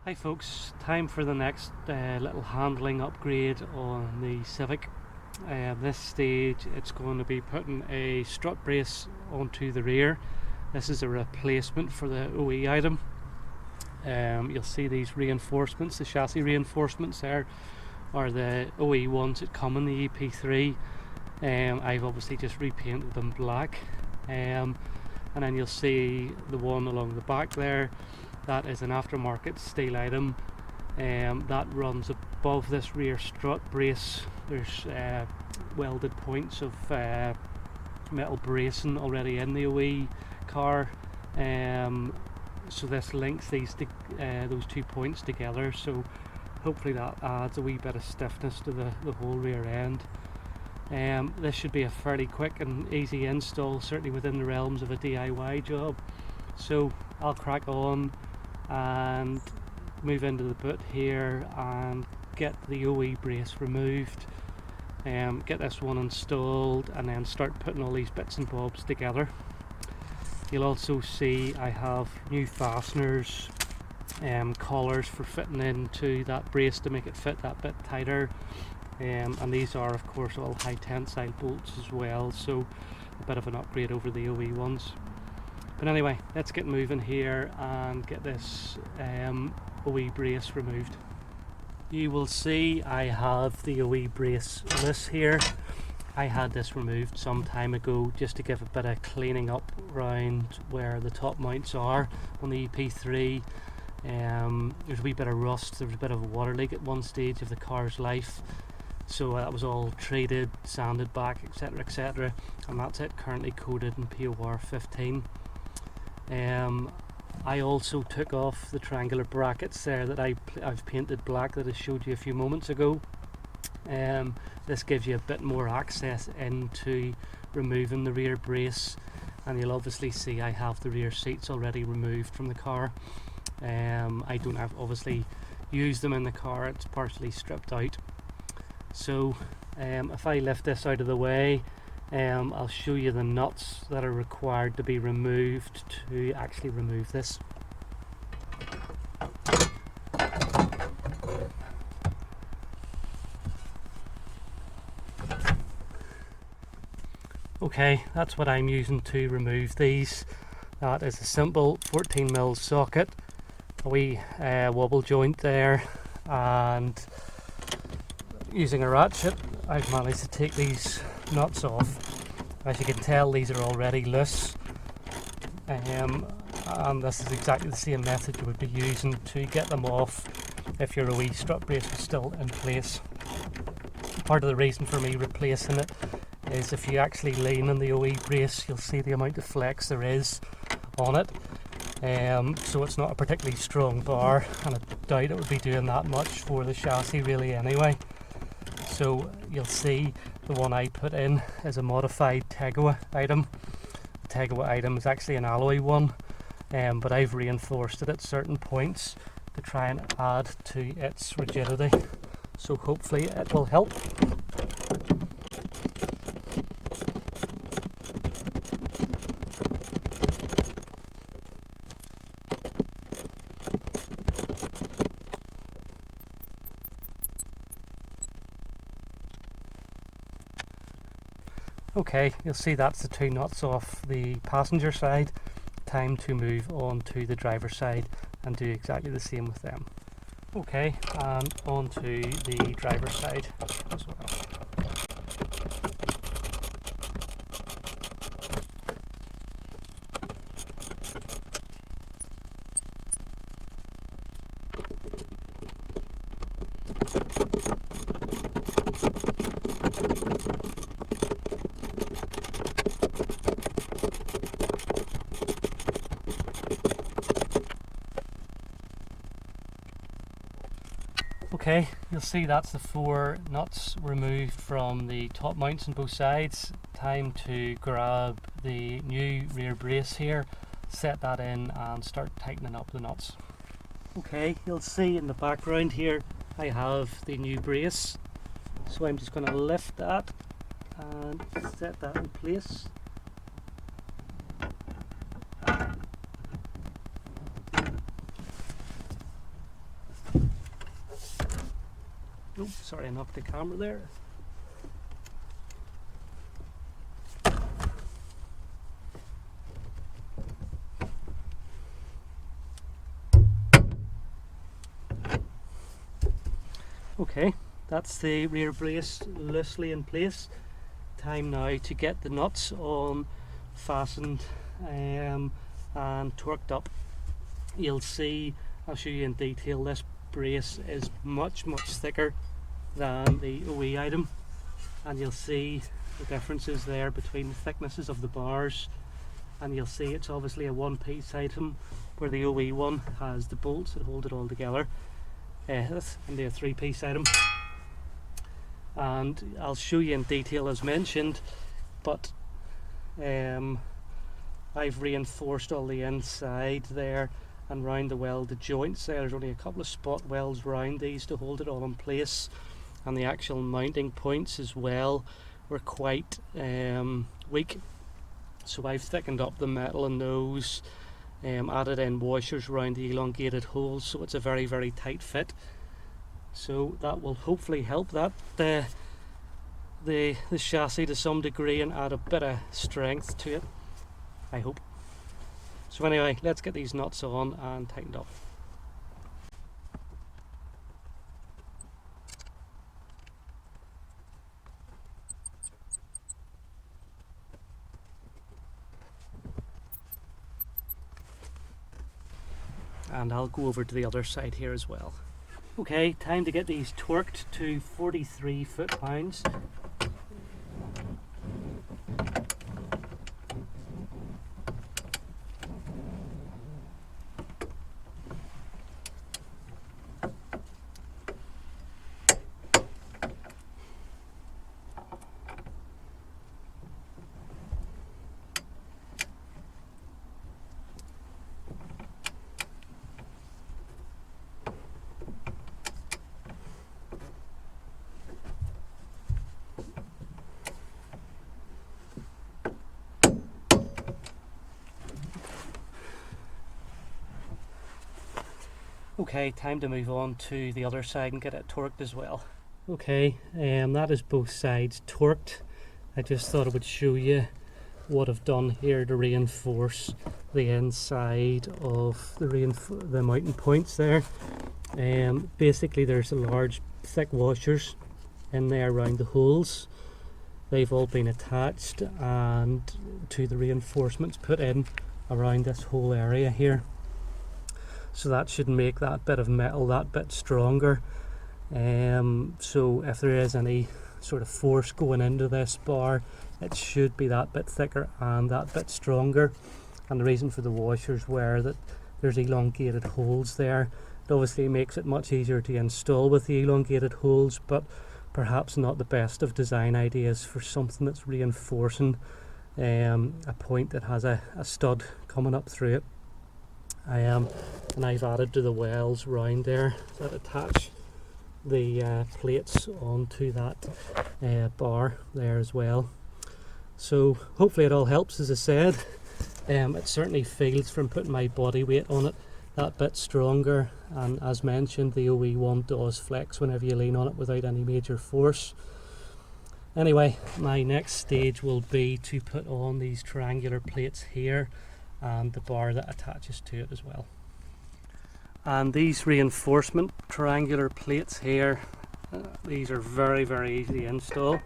Hi folks, time for the next little handling upgrade on the Civic. This stage it's going to be putting a strut brace onto the rear. This is a replacement for the OE item. You'll see these reinforcements, the chassis reinforcements there are the OE ones that come in the EP3. I've obviously just repainted them black. And then you'll see the one along the back there. That is an aftermarket steel item that runs above this rear strut brace. There's welded points of metal bracing already in the OE car, so this links those 2 points together, so hopefully that adds a wee bit of stiffness to the whole rear end. This should be a fairly quick and easy install, certainly within the realms of a DIY job. So I'll crack on and move into the boot here and get the OE brace removed, get this one installed, and then start putting all these bits and bobs together. You'll also see I have new fasteners, collars for fitting into that brace to make it fit that bit tighter, and these are of course all high tensile bolts as well, so a bit of an upgrade over the OE ones. But anyway, let's get moving here and get this OE brace removed. You will see I have the OE brace loose here. I had this removed some time ago just to give a bit of cleaning up around where the top mounts are on the EP3. There's a wee bit of rust, there was a bit of a water leak at one stage of the car's life, so that was all treated, sanded back, etc, and that's it, currently coated in POR 15. I also took off the triangular brackets there that I've painted black that I showed you a few moments ago. This gives you a bit more access into removing the rear brace, and you'll obviously see I have the rear seats already removed from the car. I don't have obviously used them in the car, it's partially stripped out. So if I lift this out of the way, I'll show you the nuts that are required to be removed to actually remove this. Okay, that's what I'm using to remove these. That is a simple 14mm socket, a wee wobble joint there, and using a ratchet I've managed to take these nuts off. As you can tell, these are already loose, and this is exactly the same method you would be using to get them off if your OE strut brace was still in place. Part of the reason for me replacing it is if you actually lean on the OE brace, you'll see the amount of flex there is on it. So it's not a particularly strong bar, and I doubt it would be doing that much for the chassis really anyway. So you'll see the one I put in is a modified Tegiwa item. The Tegiwa item is actually an alloy one, but I've reinforced it at certain points to try and add to its rigidity. So hopefully it will help. Okay, you'll see that's the 2 nuts off the passenger side. Time to move on to the driver's side and do exactly the same with them. Okay, and on to the driver's side as well. Okay, you'll see that's the 4 nuts removed from the top mounts on both sides. Time to grab the new rear brace here, set that in and start tightening up the nuts. Okay, you'll see in the background here I have the new brace, so I'm just going to lift that and set that in place. Oh, sorry, I knocked the camera there. Okay, that's the rear brace loosely in place. Time now to get the nuts on fastened and torqued up. You'll see, I'll show you in detail, this brace is much thicker than the OE item, and you'll see the differences there between the thicknesses of the bars, and you'll see it's obviously a one-piece item where the OE one has the bolts that hold it all together. This can be a three-piece item, and I'll show you in detail as mentioned, but I've reinforced all the inside there and round the welded joints there. There's only a couple of spot welds round these to hold it all in place, and the actual mounting points as well were quite weak, so I've thickened up the metal in those, added in washers around the elongated holes, so it's a very tight fit. So that will hopefully help that the chassis to some degree and add a bit of strength to it, I hope. So anyway, let's get these nuts on and tightened up. And I'll go over to the other side here as well. Okay, time to get these torqued to 43 foot-pounds. Okay, time to move on to the other side and get it torqued as well. Okay, that is both sides torqued. I just thought I would show you what I've done here to reinforce the inside of the mounting points there. Basically there's a large thick washers in there around the holes. They've all been attached and to the reinforcements put in around this whole area here. So that should make that bit of metal that bit stronger. So if there is any sort of force going into this bar, it should be that bit thicker and that bit stronger. And the reason for the washers were that there's elongated holes there. It obviously makes it much easier to install with the elongated holes, but perhaps not the best of design ideas for something that's reinforcing a point that has a stud coming up through it. And I've added to the welds round there that attach the plates onto that bar there as well. So hopefully it all helps. As I said, it certainly feels, from putting my body weight on it, that bit stronger, and as mentioned, the OE1 does flex whenever you lean on it without any major force. Anyway, my next stage will be to put on these triangular plates here and the bar that attaches to it as well. And these reinforcement triangular plates here, these are very easy to install.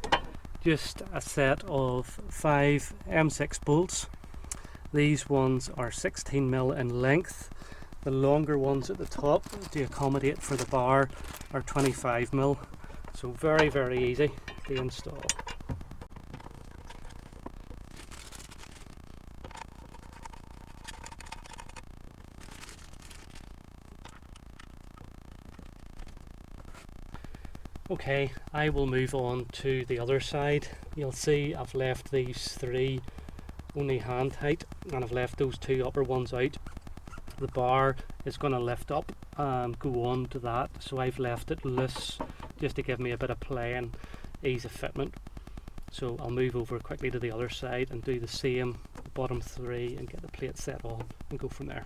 Just a set of 5 M6 bolts. These ones are 16mm in length. The longer ones at the top to accommodate for the bar are 25mm. So very easy to install. Okay, I will move on to the other side. You'll see I've left these 3 only hand height, and I've left those 2 upper ones out. The bar is going to lift up and go on to that, so I've left it loose just to give me a bit of play and ease of fitment. So I'll move over quickly to the other side and do the same, the bottom 3, and get the plate set on and go from there.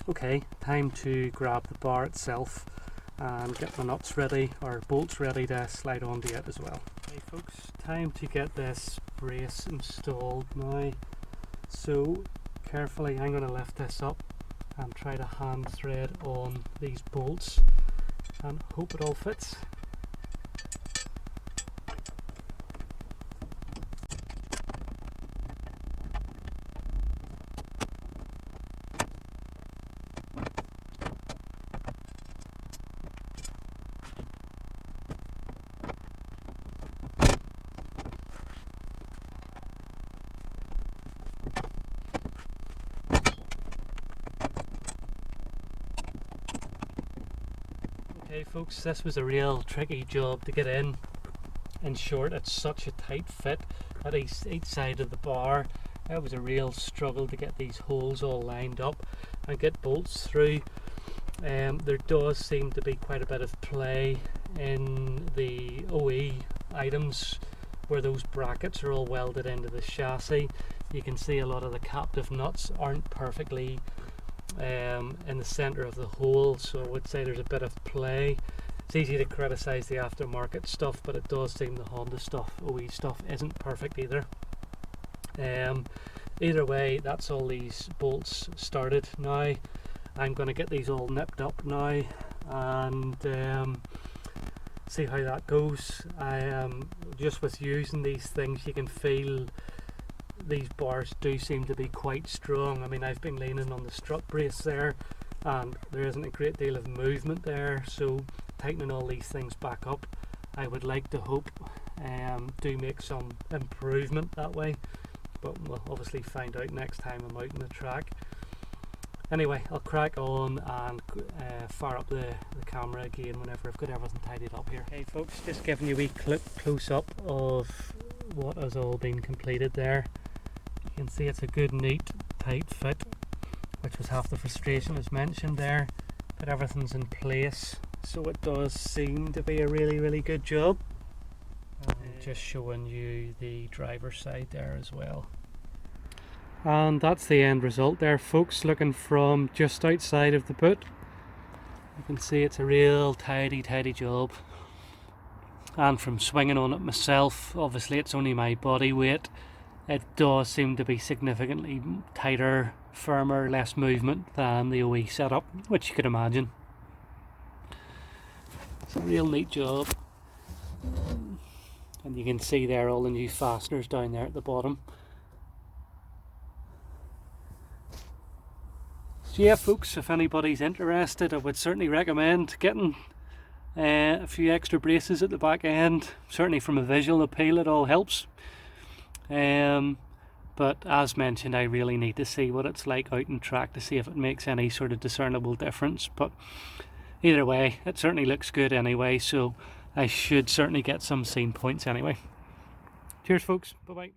Okay, time to grab the bar itself and get my nuts ready, or bolts ready to slide onto it as well. Okay folks, time to get this brace installed now. So carefully I'm going to lift this up and try to hand thread on these bolts and hope it all fits. Okay folks, this was a real tricky job to get in. In short, it's such a tight fit at each side of the bar. It was a real struggle to get these holes all lined up and get bolts through. There does seem to be quite a bit of play in the OE items where those brackets are all welded into the chassis. You can see a lot of the captive nuts aren't perfectly in the center of the hole, so I would say there's a bit of play. It's easy to criticize the aftermarket stuff, but it does seem the Honda stuff, OE stuff, isn't perfect either. Either way, that's all these bolts started now. I'm going to get these all nipped up now and see how that goes. Just with using these things, you can feel these bars do seem to be quite strong. I mean, I've been leaning on the strut brace there and there isn't a great deal of movement there, so tightening all these things back up, I would like to hope do make some improvement that way, but we'll obviously find out next time I'm out on the track. Anyway, I'll crack on and fire up the camera again whenever I've got everything tidied up here. Hey folks, just giving you a wee close up of what has all been completed there. You can see it's a good, neat, tight fit, which was half the frustration as mentioned there, but everything's in place, so it does seem to be a really good job. Just showing you the driver's side there as well. And that's the end result there folks, looking from just outside of the boot. You can see it's a real tidy job, and from swinging on it myself, obviously it's only my body weight, it does seem to be significantly tighter, firmer, less movement than the OE setup, which you could imagine. It's a real neat job, and you can see there all the new fasteners down there at the bottom. So yeah folks, if anybody's interested, I would certainly recommend getting a few extra braces at the back end. Certainly from a visual appeal it all helps, but as mentioned, I really need to see what it's like out in track to see if it makes any sort of discernible difference, but either way it certainly looks good anyway, so I should certainly get some scene points anyway. Cheers folks, bye bye.